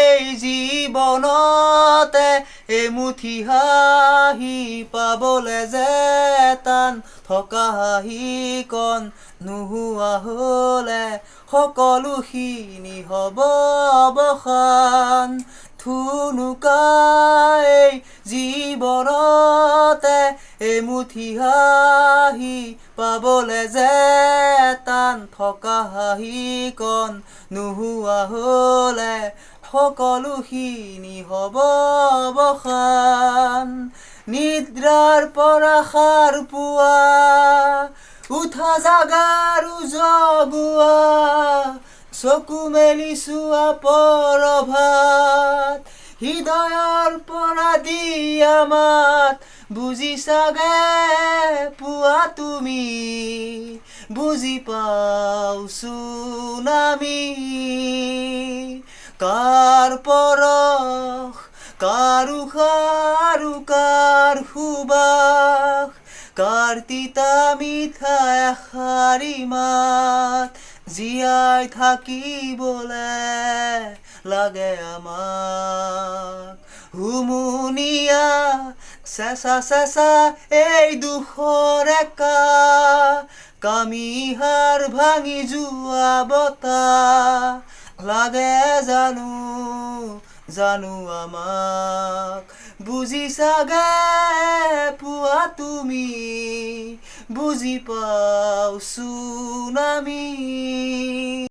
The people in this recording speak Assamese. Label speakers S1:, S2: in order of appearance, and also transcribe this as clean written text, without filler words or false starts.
S1: এই জীৱনতে এমুঠি হাঁহি পাবলে যে টান থকা হাঁহিকণ নোহোৱা হ'লে সকলোখিনি হ'ব অৱসান। এই জীৱনতে এমুঠি হাঁহি পাবলে যে টান থকা হাঁহিকণ নোহোৱা হ'লে সকলোখিনি হ'ব অৱসান। নিদ্ৰাৰ পৰা সাৰ পোৱা, উঠা জাগাৰো জগোৱা, চকু মেলি চোৱা পৰভাত, হৃদয়ৰ পৰা দিয়া মাত বুজি চাগে পোৱা তুমি, বুজি পাওঁচোন আমি। কাৰ পৰশ, কাৰ উশাহ, কাৰ সুবাস, কাৰ তিতা মিঠা এষাৰি মাত জীয়াই থাকিবলে লাগে আমাক। হুমুনিয়া চেঁচা চেঁচা এই দুখৰ কামিহাৰ ভাঙি যোৱা বতাহ লাগে জানো আমাক, বুজি চাগে পোৱা তুমি, বুজি পাওঁচোন আমি।